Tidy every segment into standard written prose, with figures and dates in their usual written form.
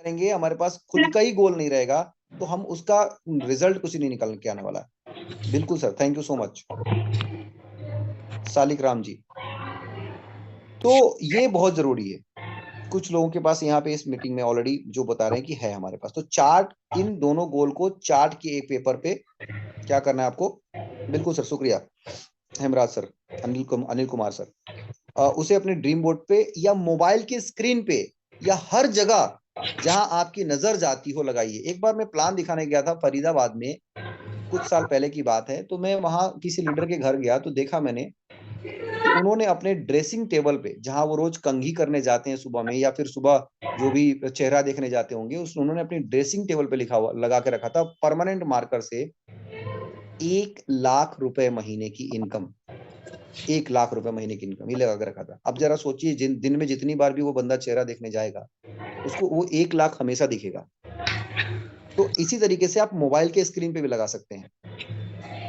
करेंगे, हमारे पास खुद का ही गोल नहीं रहेगा, तो हम उसका रिजल्ट कुछ नहीं निकल के आने वाला। बिल्कुल sir, thank you so much Salik Ram ji. तो ये बहुत जरूरी है। कुछ लोगों के पास यहाँ पे इस मीटिंग में ऑलरेडी जो बता रहे हैं कि है हमारे पास, तो चार्ट, इन दोनों गोल को चार्ट के एक पेपर पे क्या करना है आपको। बिल्कुल सर, शुक्रिया हेमराज सर, अनिल कुमार सर। उसे अपने ड्रीम बोर्ड पे या मोबाइल के स्क्रीन पे या हर जगह जहां आपकी नजर जाती हो लगाइए। एक बार मैं प्लान दिखाने गया था फरीदाबाद में, कुछ साल पहले की बात है, तो मैं वहां किसी लीडर के घर गया तो देखा मैंने कि उन्होंने अपने ड्रेसिंग टेबल पे, जहां वो रोज कंघी करने जाते हैं सुबह में, या फिर सुबह जो भी चेहरा देखने जाते होंगे, उस उन्होंने अपनी ड्रेसिंग टेबल पे लिखा हुआ लगा के रखा था परमानेंट मार्कर से, 1 लाख रुपए महीने की इनकम। 1 लाख रुपए महीने की इनकम ये लगा के रखा था। अब जरा सोचिए, जिन दिन में जितनी बार भी वो बंदा चेहरा देखने जाएगा, उसको वो 1 लाख हमेशा दिखेगा। तो इसी तरीके से आप मोबाइल के स्क्रीन पे भी लगा सकते हैं।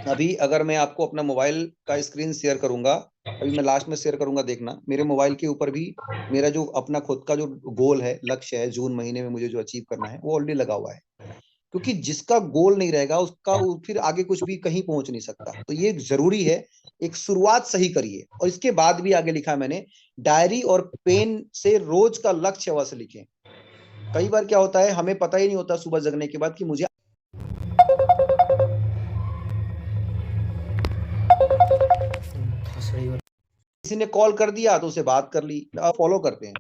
अभी अगर मैं आपको अपना मोबाइल का स्क्रीन शेयर करूंगा, अभी मैं लास्ट में शेयर करूंगा, देखना मेरे मोबाइल के ऊपर भी मेरा जो अपना खुद का जो गोल है, लक्ष्य है, जून महीने में मुझे जो अचीव करना है, वो ऑलरेडी लगा हुआ है। क्योंकि जिसका गोल नहीं रहेगा उसका फिर आगे कुछ भी कहीं पहुंच नहीं सकता। तो ये जरूरी है, एक शुरुआत सही करिए। और इसके बाद भी आगे लिखा है मैंने, डायरी और पेन से रोज का लक्ष्य अवश्य लिखें। कई बार क्या होता है, हमें पता ही नहीं होता सुबह जगने के बाद कि मुझे किसी ने कॉल कर दिया तो उसे बात कर ली, आप फॉलो करते हैं,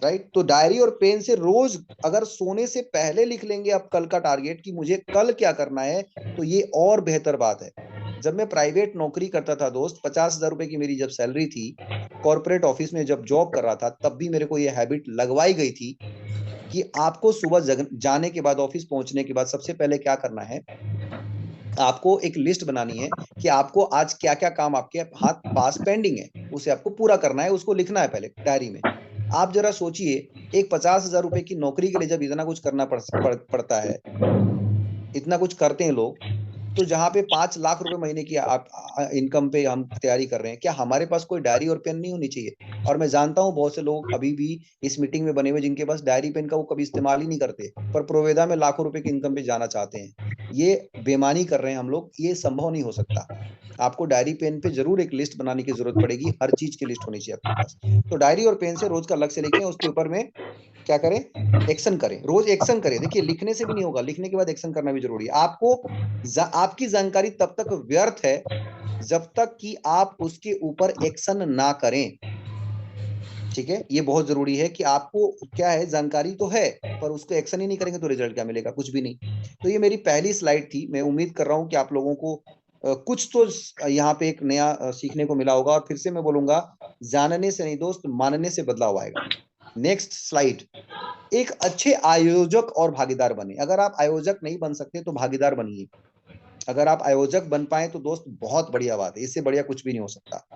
राइट। तो डायरी और पेन से रोज अगर सोने से पहले लिख लेंगे आप कल का टारगेट कि मुझे कल क्या करना है, तो ये और बेहतर बात है। जब मैं प्राइवेट नौकरी करता था दोस्त, 50,000 रुपए की मेरी जब सैलरी थी, कॉर्पोरेट ऑफिस में जब जॉब कर रहा था, तब भी मेरे को ये हैबिट लगवाई गई थी कि आपको सुबह जाने के बाद, ऑफिस पहुंचने के बाद सबसे पहले क्या करना है, आपको एक लिस्ट बनानी है कि आपको आज क्या क्या काम आपके हाथ पास पेंडिंग है, उसे आपको पूरा करना है, उसको लिखना है पहले डायरी में। आप जरा सोचिए, एक 50,000 रुपए की नौकरी के लिए जब इतना कुछ करना पड़ता है, इतना कुछ करते हैं लोग, तो जहां पे 5 लाख रुपए महीने की आप इनकम पे हम तैयारी कर रहे हैं, क्या हमारे पास कोई डायरी और पेन नहीं होनी चाहिए? और मैं जानता हूं बहुत से लोग अभी भी इस मीटिंग में बने हुए जिनके पास डायरी पेन का वो कभी इस्तेमाल ही नहीं करते, पर प्रोवेदा में लाखों रुपए की इनकम पे जाना चाहते हैं। ये बेमानी कर रहे हैं हम लोग, ये संभव नहीं हो सकता। आपको डायरी पेन पे जरूर एक लिस्ट बनाने की जरूरत पड़ेगी, हर चीज की लिस्ट होनी चाहिए आपके पास। तो डायरी और पेन से रोज का लक्ष्य लिखें, उसके ऊपर में क्या करें, एक्शन करें, रोज एक्शन करें। देखिए, लिखने से भी नहीं होगा, लिखने के बाद एक्शन करना भी जरूरी है। आपकी जानकारी तब तक व्यर्थ है जब तक कि आप उसके ऊपर एक्शन ना करें। ठीक है, ये बहुत जरूरी है कि आपको क्या है, जानकारी तो है, पर उसको एक्शन ही नहीं करेंगे तो रिजल्ट क्या मिलेगा, कुछ भी नहीं। तो ये मेरी पहली स्लाइड थी। मैं उम्मीद कर रहा हूं कि आप लोगों को कुछ तो यहाँ पे एक नया सीखने को मिला होगा। और फिर से मैं बोलूंगा, जानने से नहीं दोस्त, मानने से बदलाव आएगा। Next slide. एक अच्छे आयोजक और भागीदार बने। अगर आप आयोजक नहीं बन सकते तो भागीदार बनिए। अगर आप आयोजक बन पाए तो दोस्त बहुत बढ़िया बात है, इससे बढ़िया कुछ भी नहीं हो सकता।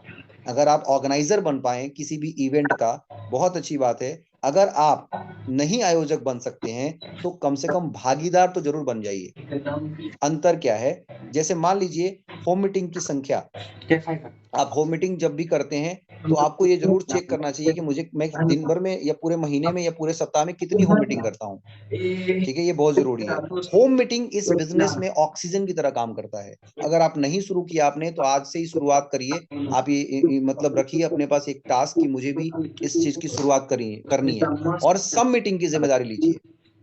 अगर आप ऑर्गेनाइजर बन पाए किसी भी इवेंट का, बहुत अच्छी बात है। अगर आप नहीं आयोजक बन सकते हैं तो कम से कम भागीदार तो जरूर बन जाइए। अंतर क्या है, जैसे मान लीजिए होम मीटिंग की संख्या, आप होम मीटिंग जब भी करते हैं तो आपको ये जरूर चेक करना चाहिए कि मैं दिन भर में या पूरे महीने में या पूरे सप्ताह में कितनी होम मीटिंग करता हूँ। ठीक है, ये बहुत जरूरी है। होम मीटिंग इस बिजनेस में ऑक्सीजन की तरह काम करता है। अगर आप नहीं शुरू किया आपने तो आज से ही शुरुआत करिए। आप ये मतलब रखिए अपने पास एक टास्क कि मुझे भी इस चीज की शुरुआत करनी है, और सब मीटिंग की जिम्मेदारी लीजिए।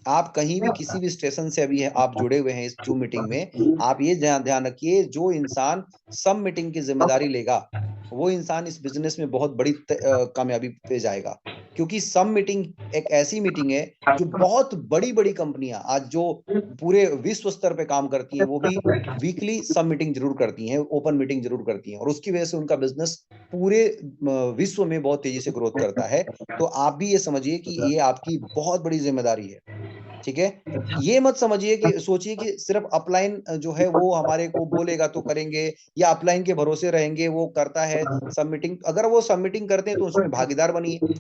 आप कहीं भी किसी भी स्टेशन से अभी आप जुड़े हुए हैं इस जूम मीटिंग में, आप ये ध्यान रखिए, जो इंसान सब मीटिंग की जिम्मेदारी लेगा वो इंसान इस बिजनेस में बहुत बड़ी कामयाबी पे जाएगा। क्योंकि सब मीटिंग एक ऐसी मीटिंग है जो बहुत बड़ी बड़ी कंपनियां आज जो पूरे विश्व स्तर पे काम करती हैं, वो भी वीकली सब मीटिंग जरूर करती हैं, ओपन मीटिंग जरूर करती हैं, और उसकी वजह से उनका बिजनेस पूरे विश्व में बहुत तेजी से ग्रोथ करता है। तो आप भी ये समझिए कि ये आपकी बहुत बड़ी जिम्मेदारी है। ठीक है, ये मत समझिए कि सोचिए कि सिर्फ अपलाइन जो है वो हमारे को बोलेगा तो करेंगे, या अपलाइन के भरोसे रहेंगे, वो करता है सबमिटिंग। अगर वो सबमिटिंग करते हैं तो उसमें भागीदार बनिए।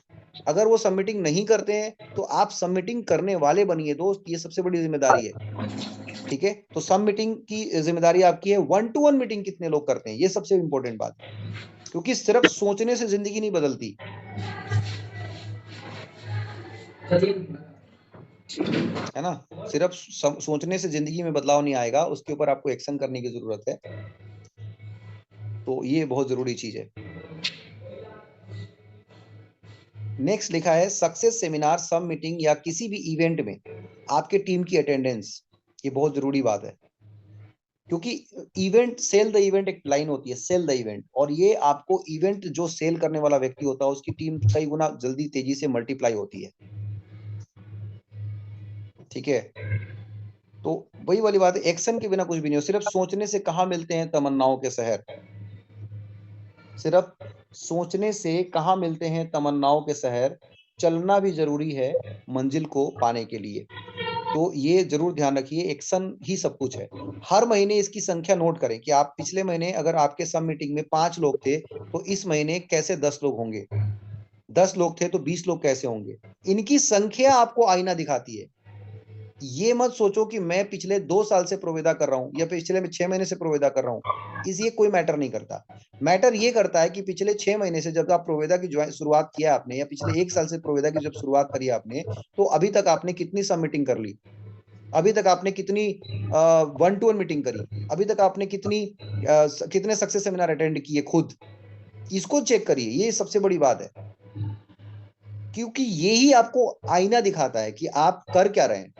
अगर वो सबमिटिंग नहीं करते हैं तो आप सबमिटिंग करने वाले बनिए दोस्त, ये सबसे बड़ी जिम्मेदारी है। ठीक है, तो सब मीटिंग की जिम्मेदारी आपकी है। 1-to-1 मीटिंग कितने लोग करते हैं, ये सबसे इंपॉर्टेंट बात है, क्योंकि सिर्फ सोचने से जिंदगी नहीं बदलती। है ना। सिर्फ सोचने से जिंदगी में बदलाव नहीं आएगा, उसके ऊपर आपको एक्शन करने की जरूरत है। तो ये बहुत जरूरी चीज है। नेक्स्ट लिखा है सक्सेस सेमिनार, सब मीटिंग या किसी भी इवेंट में आपके टीम की अटेंडेंस, ये बहुत जरूरी बात है। क्योंकि इवेंट, सेल द इवेंट एक लाइन होती है, सेल द इवेंट, और ये आपको इवेंट जो सेल करने वाला व्यक्ति होता है उसकी टीम कई गुना जल्दी तेजी से मल्टीप्लाई होती है। ठीक है, तो वही वाली बात है, एक्शन के बिना कुछ भी नहीं हो। सिर्फ सोचने से कहाँ मिलते हैं तमन्नाओं के शहर, सिर्फ सोचने से कहाँ मिलते हैं तमन्नाओं के शहर, चलना भी जरूरी है मंजिल को पाने के लिए। तो ये जरूर ध्यान रखिए, एक्शन ही सब कुछ है। हर महीने इसकी संख्या नोट करें कि आप पिछले महीने अगर आपके सब मीटिंग में 5 लोग थे तो इस महीने कैसे 10 लोग होंगे, 10 लोग थे तो 20 लोग कैसे होंगे। इनकी संख्या आपको आईना दिखाती है। ये मत सोचो कि मैं पिछले 2 साल से प्रोवेदा कर रहा हूं या पिछले 6 महीने से प्रोवेदा कर रहा हूं, इस ये कोई मैटर नहीं करता। मैटर ये करता है कि पिछले 6 महीने से जब आप प्रोवेदा की शुरुआत किया आपने, या पिछले 1 साल से प्रोवेदा की जब शुरुआत करी आपने, तो अभी तक आपने कितनी सब मीटिंग कर ली, अभी तक आपने कितनी 1-to-1 मीटिंग करी, अभी तक आपने कितने सक्सेस सेमिनार अटेंड किए खुद, इसको चेक करिए। ये सबसे बड़ी बात है, क्योंकि ये ही आपको आईना दिखाता है कि आप कर क्या रहे हैं।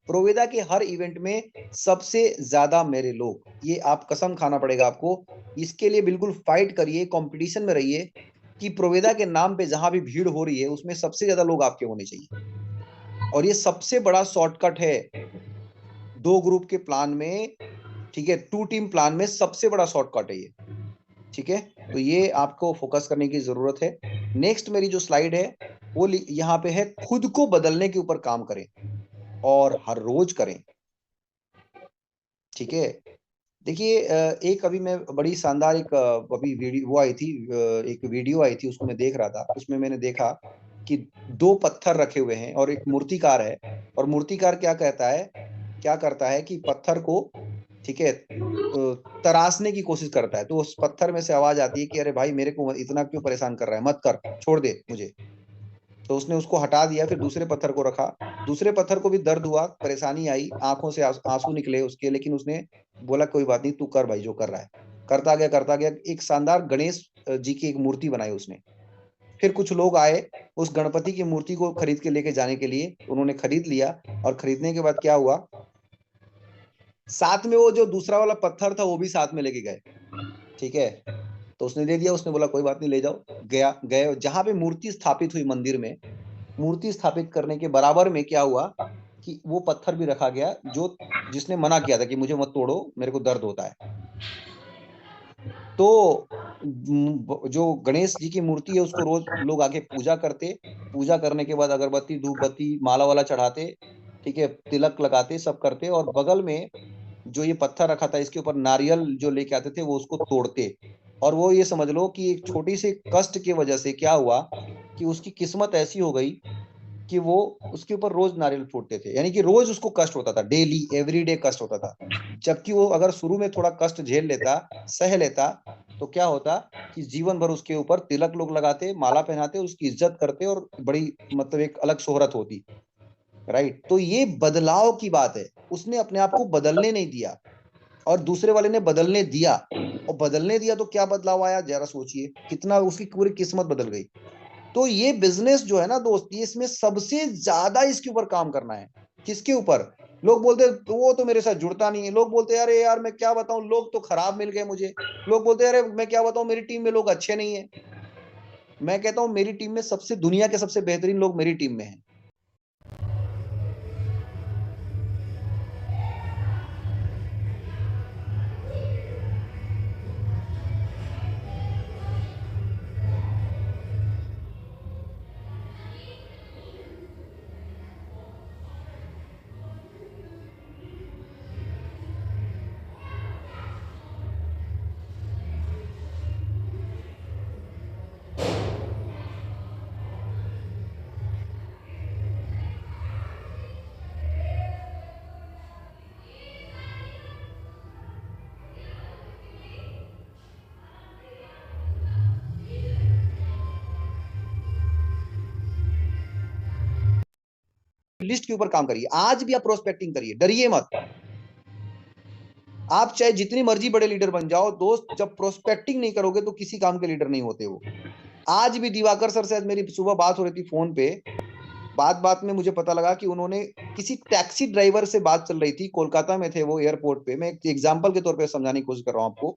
प्रोवेदा के हर इवेंट में सबसे ज्यादा मेरे लोग, ये आप कसम खाना पड़ेगा आपको, इसके लिए बिल्कुल फाइट करिए, कंपटीशन में रहिए कि प्रोवेदा के नाम पे जहां भी भीड़ हो रही है उसमें सबसे ज्यादा लोग आपके होने चाहिए। और ये सबसे बड़ा शॉर्टकट है 2 ग्रुप के प्लान में, ठीक है, 2 टीम प्लान में सबसे बड़ा शॉर्टकट है ये। ठीक है, तो ये आपको फोकस करने की जरूरत है। नेक्स्ट मेरी जो स्लाइड है वो यहाँ पे है, खुद को बदलने के ऊपर काम करें और हर रोज करें। ठीक है, देखिए एक अभी मैं बड़ी शानदार एक अभी वीडियो वो आई थी, एक वीडियो आई थी, उसको मैं देख रहा था। उसमें मैंने देखा कि 2 पत्थर रखे हुए हैं और एक मूर्तिकार है, और मूर्तिकार क्या कहता है, क्या करता है कि पत्थर को, ठीक है, तराशने की कोशिश करता है। तो उस पत्थर में से आवाज आती है कि अरे भाई मेरे को इतना क्यों परेशान कर रहा है, मत कर, छोड़ दे मुझे। तो उसने उसको हटा दिया, फिर दूसरे पत्थर को रखा। दूसरे पत्थर को भी दर्द हुआ, परेशानी आई, आंखों से आंसू निकले उसके, लेकिन उसने बोला कोई बात नहीं, तू कर भाई जो कर रहा है। करता गया करता गया, एक शानदार गणेश जी की एक मूर्ति बनाई उसने। फिर कुछ लोग आए उस गणपति की मूर्ति को खरीद के लेके जाने के लिए, उन्होंने खरीद लिया, और खरीदने के बाद क्या हुआ, साथ में वो जो दूसरा वाला पत्थर था वो भी साथ में लेके गए। ठीक है, तो उसने दे दिया, उसने बोला कोई बात नहीं ले जाओ। गए जहां पे मूर्ति स्थापित हुई मंदिर में, मूर्ति स्थापित करने के बराबर में क्या हुआ कि वो पत्थर भी रखा गया जो जिसने मना किया था कि मुझे मत तोड़ो, मेरे को दर्द होता है। तो जो गणेश जी की मूर्ति है उसको रोज लोग आके पूजा करते, पूजा करने के बाद अगरबत्ती धूप बत्ती माला वाला चढ़ाते, ठीक है, तिलक लगाते, सब करते, और बगल में जो ये पत्थर रखा था इसके ऊपर नारियल जो लेके आते थे वो उसको तोड़ते। और वो ये समझ लो कि एक छोटी सी कष्ट की वजह से क्या हुआ कि उसकी किस्मत ऐसी हो गई कि वो उसके ऊपर रोज नारियल फूटते थे, यानी कि रोज उसको कष्ट होता था, डेली एवरीडे कष्ट होता था। जबकि वो अगर शुरू में थोड़ा कष्ट झेल लेता, सह लेता, तो क्या होता कि जीवन भर उसके ऊपर तिलक लोग लगाते, माला पहनाते, उसकी इज्जत करते, और बड़ी मतलब एक अलग शोहरत होती। राइट, तो ये बदलाव की बात है। उसने अपने आप को बदलने नहीं दिया और दूसरे वाले ने बदलने दिया, और बदलने दिया तो क्या बदलाव आया, जरा सोचिए, कितना उसकी पूरी किस्मत बदल गई। तो ये बिजनेस जो है ना दोस्त, ये इसमें सबसे ज्यादा इसके ऊपर काम करना है। किसके ऊपर? लोग बोलते तो वो तो मेरे साथ जुड़ता नहीं है, लोग बोलते अरे यार मैं क्या बताऊं, लोग तो खराब मिल गए मुझे, लोग बोलते अरे मैं क्या बताऊं मेरी टीम में लोग अच्छे नहीं है। मैं कहता हूं मेरी टीम में सबसे, दुनिया के सबसे बेहतरीन लोग मेरी टीम में हैं। लिस्ट के ऊपर काम करिए, आज भी आप प्रोस्पेक्टिंग करिए, डरिए मत। आप चाहे जितनी मर्जी बड़े लीडर बन जाओ दोस्त, जब प्रोस्पेक्टिंग नहीं करोगे तो किसी काम के लीडर नहीं होते वो। आज भी दिवाकर सर से आज मेरी सुबह बात हो रही थी फोन पे, बात में मुझे पता लगा कि उन्होंने किसी टैक्सी ड्राइवर से बात चल रही थी, कोलकाता में थे वो एयरपोर्ट पे, मैं एक एग्जांपल के तौर पे समझाने की कोशिश कर रहा हूँ आपको।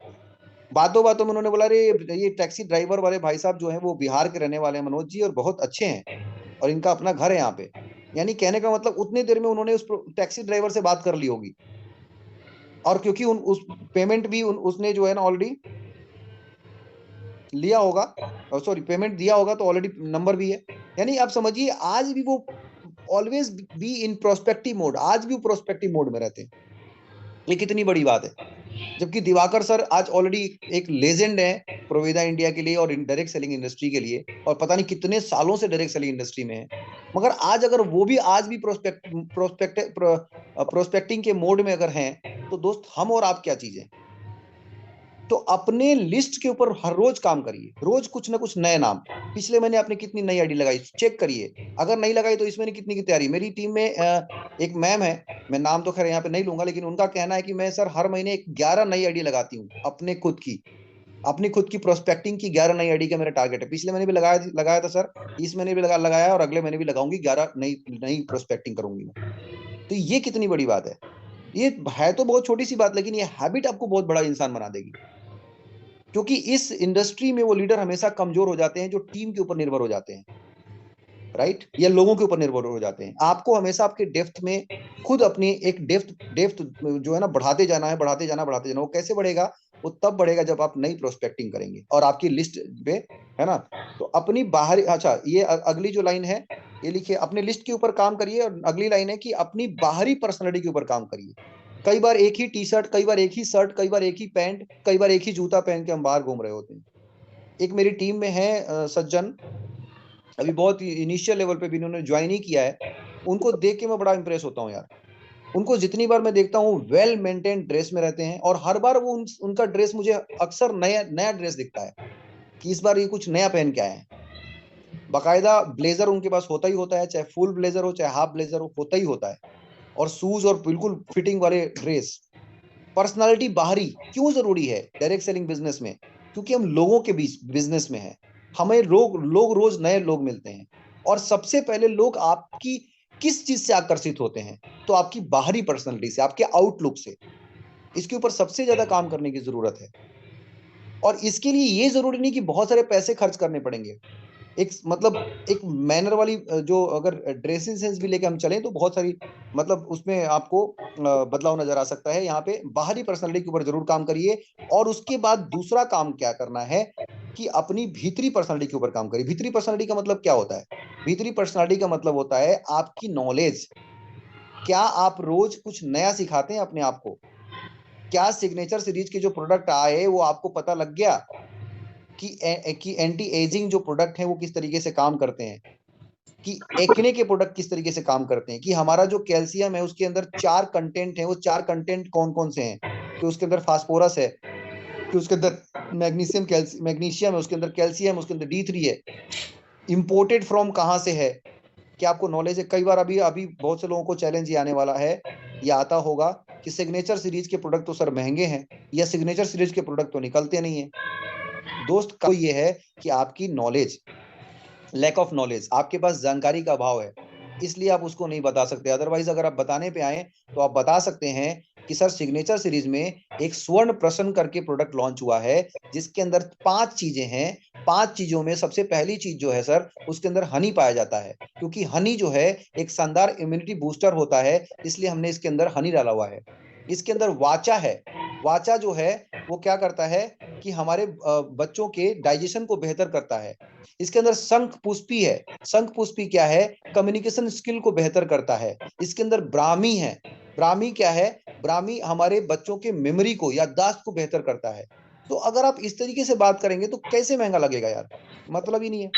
बातों में उन्होंने बोला, अरे ये टैक्सी ड्राइवर वाले भाई साहब जो हैं वो बिहार के रहने वाले हैं मनोज जी, और बहुत अच्छे हैं और इनका अपना घर है यहाँ पे। यानी कहने का मतलब उतनी देर में उन्होंने उस टैक्सी ड्राइवर से बात कर ली होगी, और क्योंकि उस पेमेंट भी उसने जो है ना ऑलरेडी लिया होगा, सॉरी पेमेंट दिया होगा, तो ऑलरेडी नंबर भी है। यानी आप समझिए आज भी वो always be in prospective mode, आज भी वो प्रोस्पेक्टिव मोड में रहते हैं। ये कितनी बड़ी बात है। जबकि दिवाकर सर आज ऑलरेडी एक लेजेंड है प्रोवेदा इंडिया के लिए और डायरेक्ट सेलिंग इंडस्ट्री के लिए, और पता नहीं कितने सालों से डायरेक्ट सेलिंग इंडस्ट्री में है। मगर आज अगर वो भी आज भी प्रोस्पेक्टिंग के मोड में अगर हैं, तो दोस्त हम और आप क्या चीज है। तो अपने लिस्ट के ऊपर हर रोज काम करिए, रोज कुछ ना कुछ नए नाम। पिछले महीने आपने कितनी नई आईडी लगाई चेक करिए, अगर नहीं लगाई तो इस महीने कितनी की तैयारी। मेरी टीम में एक मैम है, मैं नाम तो खैर यहाँ पे नहीं लूंगा, लेकिन उनका कहना है कि मैं सर हर महीने 11 नई आईडी लगाती हूँ, अपनी खुद की प्रोस्पेक्टिंग की 11 नई आईडी का मेरा टारगेट है। पिछले महीने भी लगाया था सर, इस महीने भी लगाया, और अगले महीने भी लगाऊंगी, 11 नई प्रोस्पेक्टिंग करूंगी मैं। तो ये कितनी बड़ी बात है। ये है तो बहुत छोटी सी बात, लेकिन ये हैबिट आपको बहुत बड़ा इंसान बना देगी। क्योंकि इस इंडस्ट्री में वो लीडर हमेशा कमजोर हो जाते हैं जो टीम के ऊपर निर्भर हो जाते हैं, राइट, या लोगों के ऊपर निर्भर हो जाते हैं। आपको हमेशा आपके डेप्थ में खुद अपनी एक डेप्थ जो है ना बढ़ाते जाना है, बढ़ाते जाना। वो कैसे बढ़ेगा? वो तब बढ़ेगा जब आप नई प्रोस्पेक्टिंग करेंगे और आपकी लिस्ट पे, है ना। तो अपनी बाहरी, अच्छा ये अगली जो लाइन है ये लिखिए, अपने लिस्ट के ऊपर काम करिए, और अगली लाइन है कि अपनी बाहरी पर्सनैलिटी के ऊपर काम करिए। कई बार एक ही टी शर्ट, कई बार एक ही शर्ट, कई बार एक ही पैंट, कई बार एक ही जूता पहन के हम बाहर घूम रहे होते हैं। एक मेरी टीम में है सज्जन, अभी बहुत इनिशियल लेवल पे भी इन्होंने ज्वाइन ही किया है। उनको देख के मैं बड़ा इंप्रेस होता हूँ यार। उनको जितनी बार मैं देखता हूँ वेल मेंटेन ड्रेस में रहते हैं, और हर बार वो उनका ड्रेस मुझे अक्सर नया ड्रेस दिखता है कि इस बार ये कुछ नया पहन के आए हैं। बाकायदा ब्लेजर उनके पास होता ही होता है, चाहे फुल ब्लेजर हो चाहे हाफ ब्लेजर हो, होता ही होता है, और शूज और बिल्कुल फिटिंग वाले ड्रेस। पर्सनालिटी बाहरी क्यों जरूरी है डायरेक्ट सेलिंग बिजनेस में? क्योंकि हम लोगों के बीच बिजनेस में हैं, हमें लोग रोज नए लोग मिलते हैं, और सबसे पहले लोग आपकी किस चीज से आकर्षित होते हैं? तो आपकी बाहरी पर्सनालिटी से, आपके आउटलुक से। इसके ऊपर सबसे ज्यादा काम करने की जरूरत है, और इसके लिए ये जरूरी नहीं कि बहुत सारे पैसे खर्च करने पड़ेंगे। एक मैनर वाली जो अगर ड्रेसिंग सेंस भी लेके हम चलें तो बहुत सारी उसमें आपको बदलाव नजर आ सकता है। यहाँ पे बाहरी पर्सनालिटी के ऊपर जरूर काम करिए, और उसके बाद दूसरा काम क्या करना है कि अपनी भीतरी पर्सनालिटी के ऊपर काम करिए। भीतरी पर्सनालिटी का मतलब क्या होता है? भीतरी पर्सनालिटी का मतलब होता है आपकी नॉलेज। क्या आप रोज कुछ नया सिखाते हैं अपने आप को? क्या सिग्नेचर सीरीज के जो प्रोडक्ट आए वो आपको पता लग गया कि एंटी एजिंग जो प्रोडक्ट है वो किस तरीके से काम करते हैं, कि एक्ने के प्रोडक्ट किस तरीके से काम करते हैं, कि हमारा जो कैल्शियम है उसके अंदर 4 कंटेंट है, वो 4 कंटेंट कौन कौन से हैं, कि उसके अंदर फास्फोरस है, कि उसके अंदर मैग्नीशियम है, उसके अंदर कैल्शियम, उसके अंदर D3 है, इंपोर्टेड फ्रॉम कहाँ से है, क्या आपको नॉलेज है? कई बार अभी अभी बहुत से लोगों को चैलेंज ये आने वाला है, ये आता होगा कि सिग्नेचर सीरीज के प्रोडक्ट तो सर महंगे हैं, या सिग्नेचर सीरीज के प्रोडक्ट तो निकलते नहीं है। दोस्त का ये है कि आपकी नॉलेज, लैक ऑफ नॉलेज, आपके पास जानकारी का अभाव है, इसलिए आप उसको नहीं बता सकते। अदरवाइज अगर आप बताने पे आए तो आप बता सकते हैं कि सर सिग्नेचर सीरीज में एक स्वर्ण प्रसन्न करके प्रोडक्ट लॉन्च हुआ है, जिसके अंदर 5 चीजें हैं। 5 चीजों में सबसे पहली चीज जो है सर, उसके अंदर हनी पाया जाता है, क्योंकि हनी जो है एक शानदार इम्यूनिटी बूस्टर होता है, इसलिए हमने इसके अंदर हनी डाला हुआ है। इसके अंदर वाचा है, वाचा जो है वो क्या करता है कि हमारे बच्चों के डाइजेशन को बेहतर करता है। इसके अंदर शंख पुष्पी है, शंख पुष्पी क्या है? कम्युनिकेशन स्किल को बेहतर करता है। इसके अंदर ब्राह्मी है, ब्राह्मी क्या है? ब्राह्मी हमारे बच्चों के मेमोरी को, याददाश्त को बेहतर करता है। तो अगर आप इस तरीके से बात करेंगे तो कैसे महंगा लगेगा यार? मतलब ही नहीं है।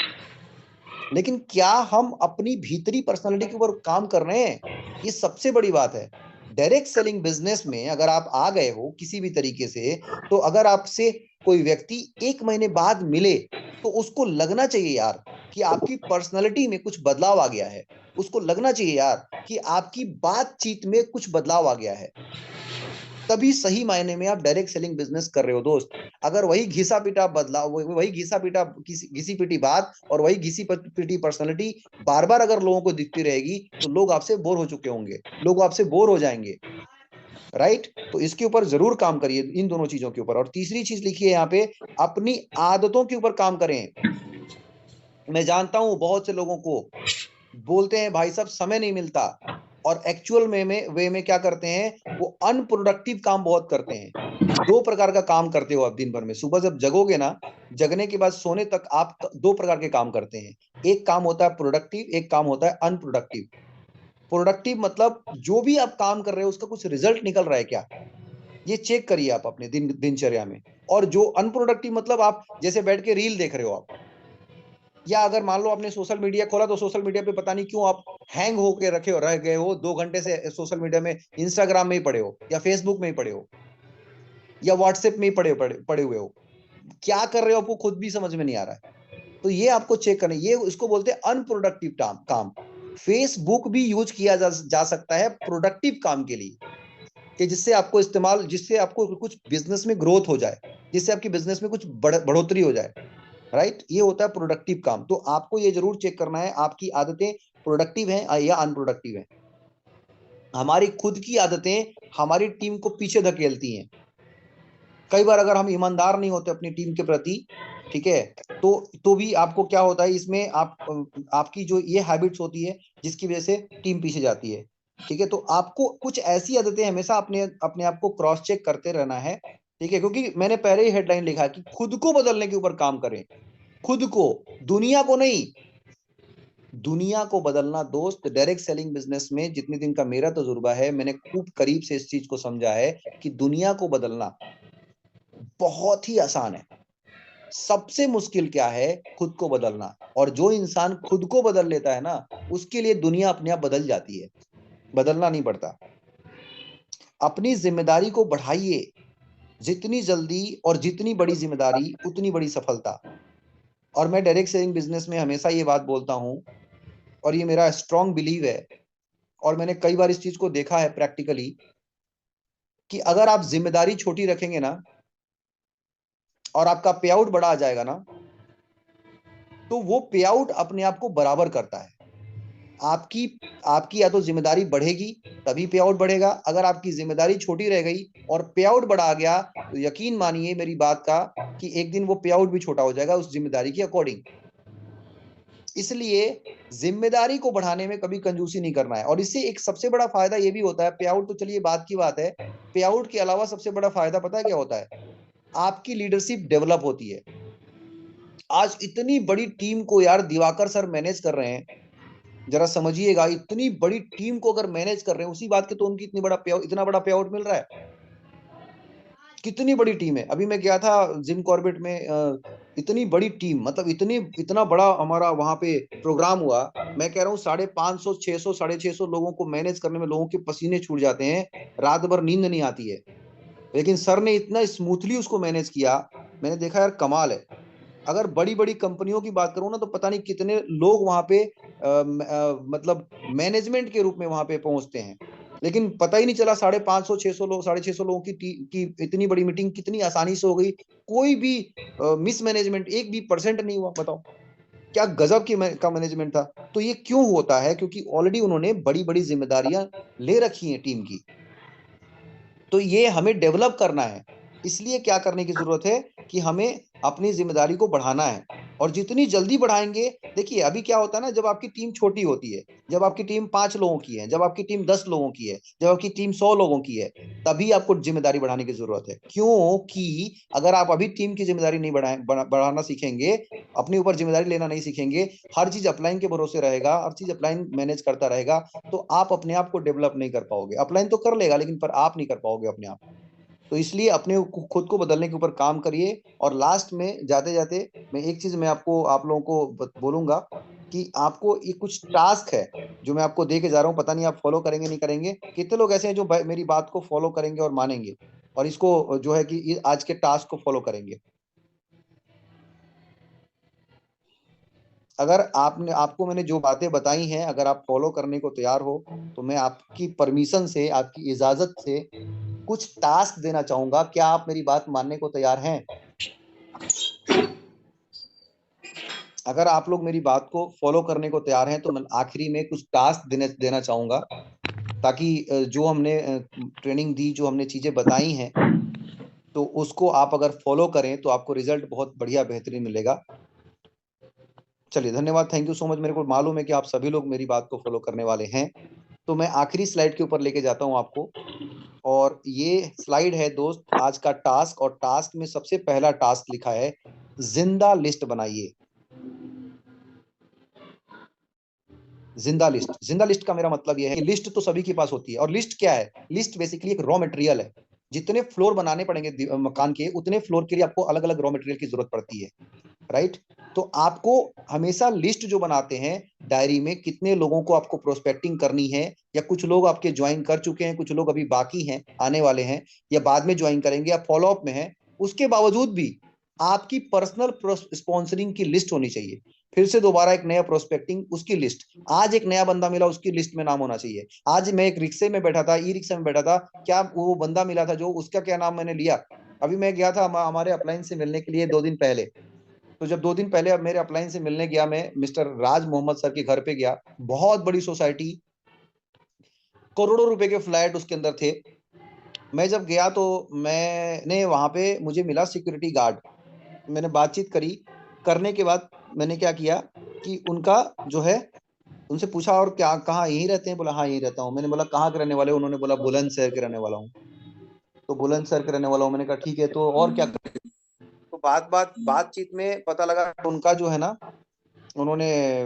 लेकिन क्या हम अपनी भीतरी पर्सनालिटी के ऊपर काम कर रहे हैं? ये सबसे बड़ी बात है। डायरेक्ट सेलिंग बिजनेस में अगर आप आ गए हो किसी भी तरीके से, तो अगर आपसे कोई व्यक्ति 1 महीने बाद मिले तो उसको लगना चाहिए यार कि आपकी पर्सनैलिटी में कुछ बदलाव आ गया है, उसको लगना चाहिए यार कि आपकी बातचीत में कुछ बदलाव आ गया है, तभी सही मायने में आप डायरेक्ट सेलिंग बिजनेस कर रहे हो दोस्त। अगर वही घिसा पिटा बदलाव, वही घिसा पिटा घिसी पिटी बात और वही घिसी पिटी पर्सनालिटी बार बार अगर लोगों को दिखती रहेगी तो लोग आपसे बोर हो चुके होंगे, लोग आपसे बोर हो जाएंगे, राइट। तो इसके ऊपर जरूर काम करिए, इन दोनों चीजों के ऊपर। और तीसरी चीज लिखी है यहाँ पे, अपनी आदतों के ऊपर काम करें। मैं जानता हूं बहुत से लोगों को बोलते हैं भाई साहब समय नहीं मिलता, और एक्चुअल वे में क्या करते हैं, वो अनप्रोडक्टिव काम बहुत करते हैं। दो प्रकार का काम करते हो आप दिन भर में, सुबह जब जगोगे ना, जगने के बाद सोने तक आप दो प्रकार के काम करते हैं। एक काम होता है प्रोडक्टिव, एक काम होता है अनप्रोडक्टिव। प्रोडक्टिव मतलब जो भी आप काम कर रहे हो उसका कुछ रिजल्ट निकल रहा है क्या, ये चेक करिए आप अपने दिनचर्या में। और जो अनप्रोडक्टिव मतलब आप जैसे बैठ के रील देख रहे हो आप, या अगर मान लो आपने सोशल मीडिया खोला तो सोशल मीडिया पे पता नहीं क्यों आप हैंग होके रह गए हो, 2 घंटे से सोशल मीडिया में, इंस्टाग्राम में ही पड़े हो, या फेसबुक में ही पड़े हो, या व्हाट्सएप में ही पड़े हुए हो। क्या कर रहे हो आपको खुद भी समझ में नहीं आ रहा है। तो ये आपको चेक करना, ये इसको बोलते हैं अनप्रोडक्टिव काम। फेसबुक भी यूज किया जा सकता है प्रोडक्टिव काम के लिए, कि जिससे आपको कुछ बिजनेस में ग्रोथ हो जाए, जिससे आपकी बिजनेस में कुछ बढ़ोतरी हो जाए, राइट। ये होता है प्रोडक्टिव काम। तो आपको ये जरूर चेक करना है आपकी आदतें प्रोडक्टिव हैं या अनप्रोडक्टिव हैं। हमारी खुद की आदतें हमारी टीम को पीछे धकेलती हैं। कई बार अगर हम ईमानदार नहीं होते अपनी टीम के प्रति, ठीक है, तो भी आपको क्या होता है इसमें, आपकी जो ये हैबिट्स होती है जिसकी वजह से टीम पीछे जाती है, ठीक है। तो आपको कुछ ऐसी आदतें हमेशा अपने अपने आप को क्रॉस चेक करते रहना है, ठीक है। क्योंकि मैंने पहले ही हेडलाइन लिखा है कि खुद को बदलने के ऊपर काम करें, खुद को, दुनिया को नहीं। दुनिया को बदलना दोस्त, डायरेक्ट सेलिंग बिजनेस में जितने दिन का मेरा तजुर्बा है, मैंने खूब करीब से इस चीज को समझा है कि दुनिया को बदलना बहुत ही आसान है। सबसे मुश्किल क्या है, खुद को बदलना। और जो इंसान खुद को बदल लेता है ना, उसके लिए दुनिया अपने आप बदल जाती है, बदलना नहीं पड़ता। अपनी जिम्मेदारी को बढ़ाइए, जितनी जल्दी और जितनी बड़ी जिम्मेदारी उतनी बड़ी सफलता। और मैं डायरेक्ट सेलिंग बिजनेस में हमेशा ये बात बोलता हूं, और ये मेरा स्ट्रॉन्ग बिलीव है, और मैंने कई बार इस चीज को देखा है प्रैक्टिकली, कि अगर आप जिम्मेदारी छोटी रखेंगे ना और आपका पे आउट बड़ा आ जाएगा ना, तो वो पे आउट अपने आप को बराबर करता है। आपकी आपकी या तो जिम्मेदारी बढ़ेगी तभी पे आउट बढ़ेगा। अगर आपकी जिम्मेदारी छोटी रह गई और पे आउट बड़ा आ गया, तो यकीन मानिए मेरी बात का कि एक दिन वो पे आउट भी छोटा हो जाएगा उस जिम्मेदारी के अकॉर्डिंग। इसलिए जिम्मेदारी को बढ़ाने में कभी कंजूसी नहीं करना है। और इससे एक सबसे बड़ा फायदा ये भी होता है, पे आउट तो चलिए बात की बात है, पे आउट के अलावा सबसे बड़ा फायदा पता है क्या होता है, आपकी लीडरशिप डेवलप होती है। आज इतनी बड़ी टीम को यार दिवाकर सर मैनेज कर रहे हैं, जरा समझिएगा, इतनी बड़ी टीम को अगर मैनेज कर रहे हैं, उसी बात के तो उनकी इतना बड़ा पे आउट मिल रहा है। कितनी बड़ी टीम है। अभी मैं गया था जिम कॉर्बेट में, इतनी बड़ी टीम, मतलब इतना बड़ा हमारा वहां पे प्रोग्राम हुआ। मैं कह रहा हूँ 550 600 650 लोगों को मैनेज करने में लोगों के पसीने छूट जाते हैं, रात भर नींद नहीं आती है। लेकिन सर ने इतना स्मूथली उसको मैनेज किया, मैंने देखा यार कमाल है। अगर बड़ी बड़ी कंपनियों की बात करूं ना, तो पता नहीं कितने लोग वहां पे मतलब मैनेजमेंट के रूप में वहां पे पहुंचते हैं, लेकिन पता ही नहीं चला 550 600 लोग, 650 लोगों की इतनी बड़ी मीटिंग कितनी आसानी से हो गई। कोई भी मिस मैनेजमेंट एक भी परसेंट नहीं हुआ। बताओ क्या गजब का मैनेजमेंट था। तो ये क्यों होता है, क्योंकि ऑलरेडी उन्होंने बड़ी बड़ी जिम्मेदारियां ले रखी हैं टीम की। तो ये हमें डेवलप करना है। इसलिए क्या करने की जरूरत है कि हमें अपनी जिम्मेदारी को बढ़ाना है, और जितनी जल्दी बढ़ाएंगे। देखिए अभी क्या होता है ना, जब आपकी टीम छोटी होती है, जब आपकी टीम 5 लोगों की है, जब आपकी टीम 10 लोगों की है, जब आपकी टीम 100 लोगों की है, तभी आपको जिम्मेदारी बढ़ाने की जरूरत है। क्योंकि अगर आप अभी टीम की जिम्मेदारी नहीं बढ़ाना सीखेंगे, अपने ऊपर जिम्मेदारी लेना नहीं सीखेंगे, हर चीज अपलाइन के भरोसे रहेगा, हर चीज अपलाइन मैनेज करता रहेगा, तो आप अपने आप को डेवलप नहीं कर पाओगे। अपलाइन तो कर लेगा लेकिन पर आप नहीं कर पाओगे अपने आप। तो इसलिए अपने खुद को बदलने के ऊपर काम करिए। और लास्ट में जाते जाते मैं एक चीज मैं आप लोगों को बोलूंगा, कि आपको ये कुछ टास्क है जो मैं आपको दे के जा रहा हूँ, पता नहीं आप फॉलो करेंगे नहीं करेंगे। कितने लोग ऐसे हैं जो मेरी बात को फॉलो करेंगे और मानेंगे, और इसको जो है कि आज के टास्क को फॉलो करेंगे। अगर आपको मैंने जो बातें बताई हैं, अगर आप फॉलो करने को तैयार हो, तो मैं आपकी परमिशन से, आपकी इजाजत से कुछ टास्क देना चाहूंगा। क्या आप मेरी बात मानने को तैयार हैं? अगर आप लोग मेरी बात को फॉलो करने को तैयार हैं तो मैं आखिरी में कुछ टास्क देना चाहूंगा, ताकि जो हमने ट्रेनिंग दी, जो हमने चीजें बताई हैं, तो उसको आप अगर फॉलो करें तो आपको रिजल्ट बहुत बढ़िया बेहतरीन मिलेगा। चलिए, धन्यवाद, थैंक यू सो मच। मेरे को मालूम है कि आप सभी लोग मेरी बात को फॉलो करने वाले हैं। तो मैं आखिरी स्लाइड के ऊपर लेके जाता हूं आपको, और ये स्लाइड है दोस्त आज का टास्क, और टास्क में सबसे पहला टास्क लिखा है जिंदा लिस्ट बनाइए। जिंदा लिस्ट। जिंदा लिस्ट का मेरा मतलब यह है कि लिस्ट तो सभी के पास होती है, और लिस्ट क्या है? लिस्ट बेसिकली एक रॉ मटेरियल है। जितने फ्लोर बनाने पड़ेंगे मकान के, उतने फ्लोर के लिए आपको अलग अलग रॉ मटेरियल की जरूरत पड़ती है, राइट? तो आपको हमेशा लिस्ट जो बनाते हैं डायरी में, कितने लोगों को आपको प्रोस्पेक्टिंग करनी है, या कुछ लोग आपके ज्वाइन कर चुके हैं, कुछ लोग अभी बाकी हैं, आने वाले हैं, या बाद में ज्वाइन करेंगे, या फॉलोअप में है, उसके बावजूद भी आपकी पर्सनल स्पॉन्सरिंग की लिस्ट होनी चाहिए। फिर से दोबारा एक नया प्रोस्पेक्टिंग, उसकी लिस्ट। आज एक नया बंदा मिला, उसकी लिस्ट में नाम होना चाहिए। आज मैं एक रिक्शे में बैठा था, ई रिक्शा में बैठा था, क्या वो बंदा मिला था जो, उसका क्या नाम मैंने लिया? अभी मैं गया था हमारे अपलाइन से मिलने के लिए 2 दिन पहले। तो जब 2 दिन पहले अब मेरे अपलाइन से मिलने गया, मैं मिस्टर राज मोहम्मद सर के घर पे गया। बहुत बड़ी सोसाइटी, करोड़ों रुपए के फ्लैट उसके अंदर थे। मैं जब गया तो मैंने वहां पे, मुझे मिला सिक्योरिटी गार्ड। मैंने बातचीत करी, करने के बाद मैंने क्या किया कि उनका जो है, उनसे पूछा, और क्या, कहाँ, यहीं रहते हैं? बोला हाँ यहीं रहता हूँ। मैंने बोला कहाँ के रहने वाले हो? उन्होंने बोला बुलंदशहर के रहने वाला हूँ। तो बुलंदशहर के रहने वाला हूँ, मैंने कहा ठीक है, तो और क्या करें? तो बातचीत में पता लगा उनका जो है ना, उन्होंने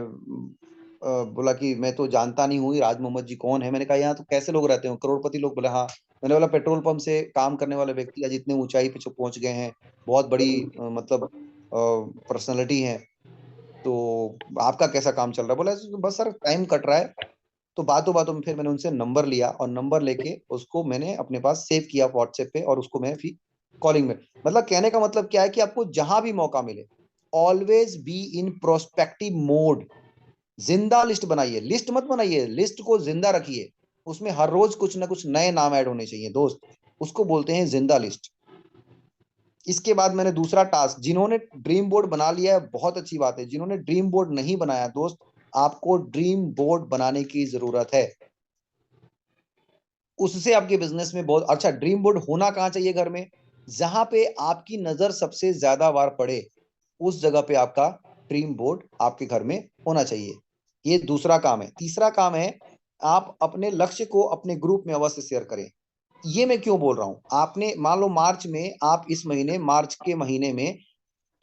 बोला कि मैं तो जानता नहीं हूँ राज मोहम्मद जी कौन है। मैंने कहा यहाँ तो कैसे लोग रहते हो, करोड़पति लोग? बोले हाँ। मैंने बोला पेट्रोल पंप से काम करने वाले व्यक्ति आज इतने ऊंचाई पे पहुंच गए हैं, बहुत बड़ी मतलब पर्सनैलिटी है, तो आपका कैसा काम चल रहा है? बोला बस सर टाइम कट रहा है। तो बातों बातों में फिर मैंने उनसे नंबर लिया, और नंबर लेके उसको मैंने अपने पास सेव किया व्हाट्सएप पे, और उसको मैं फिर कॉलिंग में, मतलब कहने का मतलब क्या है कि आपको जहां भी मौका मिले, always be in prospective mode. जिंदा लिस्ट बनाइए, लिस्ट मत बनाइए, लिस्ट को जिंदा रखिए। उसमें हर रोज कुछ ना कुछ नए नाम ऐड होने चाहिए दोस्त, उसको बोलते हैं जिंदा लिस्ट। इसके बाद मैंने दूसरा टास्क, जिन्होंने ड्रीम बोर्ड बना लिया है बहुत अच्छी बात है, जिन्होंने ड्रीम बोर्ड नहीं बनाया दोस्त, आपको ड्रीम बोर्ड बनाने की जरूरत है। उससे आपके बिजनेस में बहुत अच्छा, ड्रीम बोर्ड होना कहाँ चाहिए? घर में, जहां पे आपकी नजर सबसे ज्यादा बार पड़े, उस जगह पे आपका ड्रीम बोर्ड आपके घर में होना चाहिए। ये दूसरा काम है। तीसरा काम है, आप अपने लक्ष्य को अपने ग्रुप में अवश्य शेयर करें। ये मैं क्यों बोल रहा हूं? आपने मान लो मार्च में, आप इस महीने मार्च के महीने में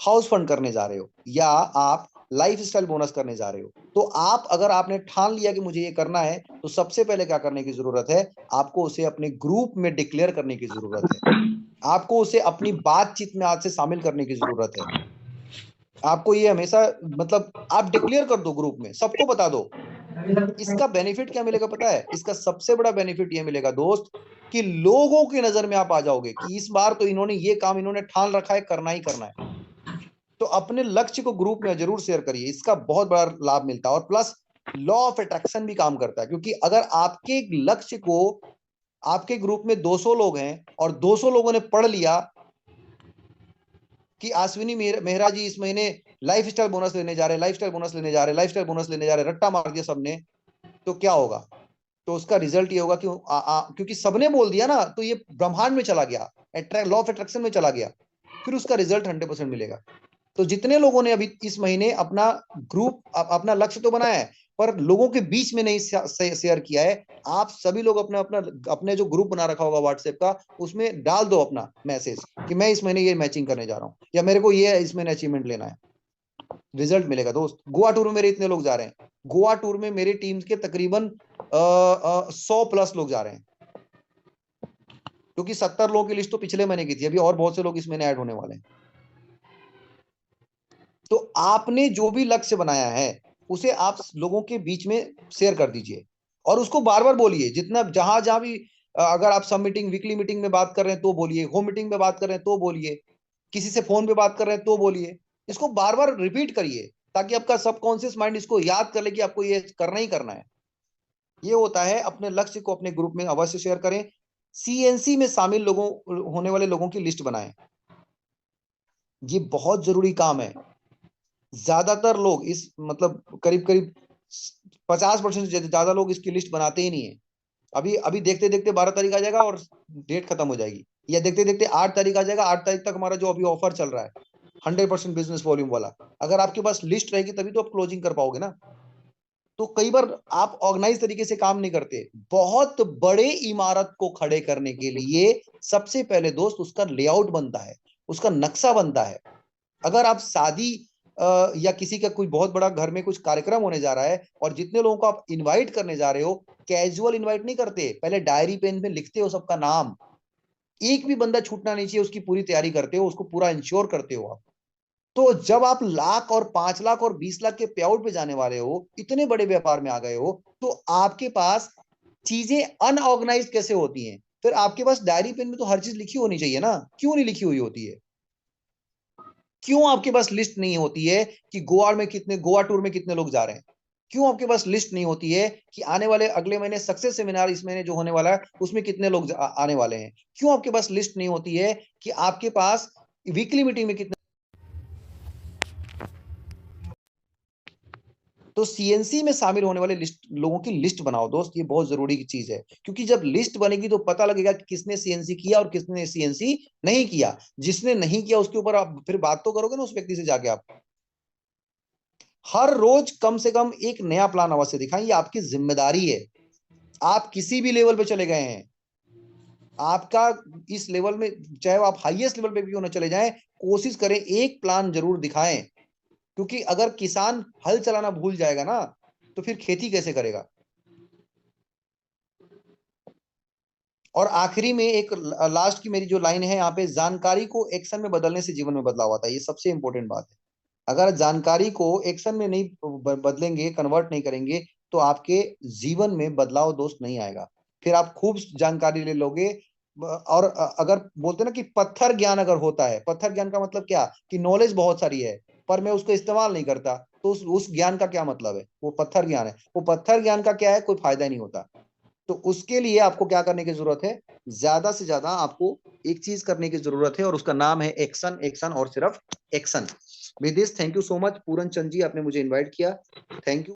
हाउस फंड करने जा रहे हो, या आप लाइफ स्टाइल बोनस करने जा रहे हो, तो आप, अगर आपने ठान लिया कि मुझे ये करना है, तो सबसे पहले क्या करने की जरूरत है? आपको उसे अपने ग्रुप में डिक्लेयर करने की जरूरत है। आपको उसे अपनी बातचीत में आज से शामिल करने की जरूरत है। आपको ये हमेशा, मतलब आप डिक्लेयर कर दो, ग्रुप में सबको बता दो। इसका बेनिफिट क्या मिलेगा पता है? इसका सबसे बड़ा बेनिफिट ये मिलेगा दोस्त, कि लोगों की नजर में आप आ जाओगे कि इस बार तो इन्होंने ये काम, इन्होंने ठान रखा है, करना ही करना है। तो अपने लक्ष्य को ग्रुप में जरूर शेयर करिए, इसका बहुत बड़ा लाभ मिलता है। और प्लस लॉ ऑफ अट्रैक्शन भी काम करता है, क्योंकि अगर आपके लक्ष्य को, आपके ग्रुप में 200 लोग हैं और 200 लोगों ने पढ़ लिया कि अश्विनी मेहरा जी इस महीने लाइफ स्टाइल बोनस लेने जा रहे हैं, लाइफ स्टाइल बोनस लेने जा रहे हैं, लाइफ स्टाइल बोनस लेने जा रहे हैं, रट्टा मार दिया सबने, तो क्या होगा? तो उसका रिजल्ट ये होगा कि क्योंकि सबने बोल दिया ना, तो ये ब्रह्मांड में चला गया, लॉ ऑफ अट्रैक्शन में चला गया, फिर उसका रिजल्ट 100% मिलेगा। तो जितने लोगों ने अभी इस महीने अपना ग्रुप, अपना लक्ष्य तो बनाया है, पर लोगों के बीच में नहीं शेयर किया है, आप सभी लोग अपना अपना अपने जो ग्रुप बना रखा होगा व्हाट्सएप का, उसमें डाल दो अपना मैसेज कि मैं इस महीने ये मैचिंग करने जा रहा हूँ, या मेरे को ये इस महीने अचीवमेंट लेना है। रिजल्ट मिलेगा दोस्त। गोवा टूर में मेरे इतने लोग जा रहे हैं, गोवा टूर में मेरी टीम के तकरीबन 100+ लोग जा रहे हैं, क्योंकि 70 लोगों की लिस्ट तो पिछले महीने की थी, अभी और बहुत से लोग इस महीने ऐड होने वाले हैं। तो आपने जो भी लक्ष्य बनाया है, उसे आप लोगों के बीच में शेयर कर दीजिए, और उसको बार बार बोलिए, जितना जहां जहां भी, अगर आप सब मीटिंग, वीकली मीटिंग में बात कर रहे हैं तो बोलिए, होम मीटिंग में बात कर रहे हैं तो बोलिए, किसी से फोन पे बात कर रहे हैं तो बोलिए, इसको बार बार रिपीट करिए। ताकि आपका सबकॉन्शियस माइंड इसको याद कर ले कि आपको ये करना ही करना है। ये होता है, अपने लक्ष्य को अपने ग्रुप में अवश्य शेयर करें। सीएनसी में शामिल लोगों होने वाले लोगों की लिस्ट बनाएं। ये बहुत जरूरी काम है। ज्यादातर लोग इस मतलब करीब करीब 50% से ज्यादा लोग इसकी लिस्ट बनाते ही नहीं है। अभी अभी देखते देखते 12 तारीख आ जाएगा और डेट खत्म हो जाएगी, या देखते देखते 8 तारीख आ जाएगा, 8 तारीख तक हमारा जो अभी ऑफर चल रहा है 100% बिजनेस वॉल्यूम वाला, अगर आपके पास लिस्ट रहेगी तभी तो आप क्लोजिंग कर पाओगे ना। तो कई बार आप ऑर्गेनाइज तरीके से काम नहीं करते। बहुत बड़े इमारत को खड़े करने के लिए सबसे पहले दोस्त उसका लेआउट बनता है, उसका नक्शा बनता है। अगर आप शादी या किसी का कोई बहुत बड़ा घर में कुछ कार्यक्रम होने जा रहा है और जितने लोगों को आप इनवाइट करने जा रहे हो, कैजुअल इनवाइट नहीं करते, पहले डायरी पेन पे लिखते हो सबका नाम, एक भी बंदा छूटना नहीं चाहिए, उसकी पूरी तैयारी करते हो, उसको पूरा इंश्योर करते हो आप। तो जब आप लाख और 5 लाख और 20 लाख के पे आउट पे जाने वाले हो, इतने बड़े व्यापार में आ गए हो, तो आपके पास चीजें अनऑर्गेनाइज कैसे होती हैं? फिर आपके पास डायरी पेन में तो हर चीज लिखी होनी चाहिए ना, क्यों नहीं लिखी हुई होती है? क्यों आपके पास लिस्ट नहीं होती है कि गोवा टूर में कितने लोग जा रहे हैं? क्यों आपके पास लिस्ट नहीं होती है कि आने वाले अगले महीने सक्सेस सेमिनार इस महीने जो होने वाला है उसमें कितने लोग आने वाले हैं? क्यों आपके पास लिस्ट नहीं होती है कि आपके पास वीकली मीटिंग में कितने? तो सीएनसी में शामिल होने वाले लोगों की लिस्ट बनाओ दोस्त, ये बहुत जरूरी की चीज है, क्योंकि जब लिस्ट बनेगी तो पता लगेगा कि किसने सीएनसी किया और किसने सीएनसी नहीं किया। जिसने नहीं किया उसके ऊपर आप फिर बात तो करोगे ना उस व्यक्ति से जाके। आप हर रोज कम से कम एक नया प्लान अवश्य दिखाएं, ये आपकी जिम्मेदारी है। आप किसी भी लेवल पे चले गए हैं, आपका इस लेवल में, चाहे आप हाईएस्ट लेवल पे भी क्यों ना चले जाएं, कोशिश करें एक प्लान जरूर दिखाएं। क्योंकि अगर किसान हल चलाना भूल जाएगा ना, तो फिर खेती कैसे करेगा? और आखिरी में एक लास्ट की मेरी जो लाइन है यहाँ पे, जानकारी को एक्शन में बदलने से जीवन में बदलाव आता है, ये सबसे इंपॉर्टेंट बात है। अगर जानकारी को एक्शन में नहीं बदलेंगे, कन्वर्ट नहीं करेंगे, तो आपके जीवन में बदलाव दोस्त नहीं आएगा। फिर आप खूब जानकारी ले लोगे, और अगर बोलते ना कि पत्थर ज्ञान अगर होता है, पत्थर ज्ञान का मतलब क्या, कि नॉलेज बहुत सारी है पर मैं उसको इस्तेमाल नहीं करता, तो उस ज्ञान का क्या मतलब है? वो पत्थर ज्ञान है। वो पत्थर ज्ञान का क्या है, कोई फायदा नहीं होता। तो उसके लिए आपको क्या करने की जरूरत है? ज्यादा से ज्यादा आपको एक चीज करने की जरूरत है, और उसका नाम है एक्शन, एक्शन और सिर्फ action. With this, thank you so much Puran Chand ji, आपने मुझे इनवाइट किया। Thank you.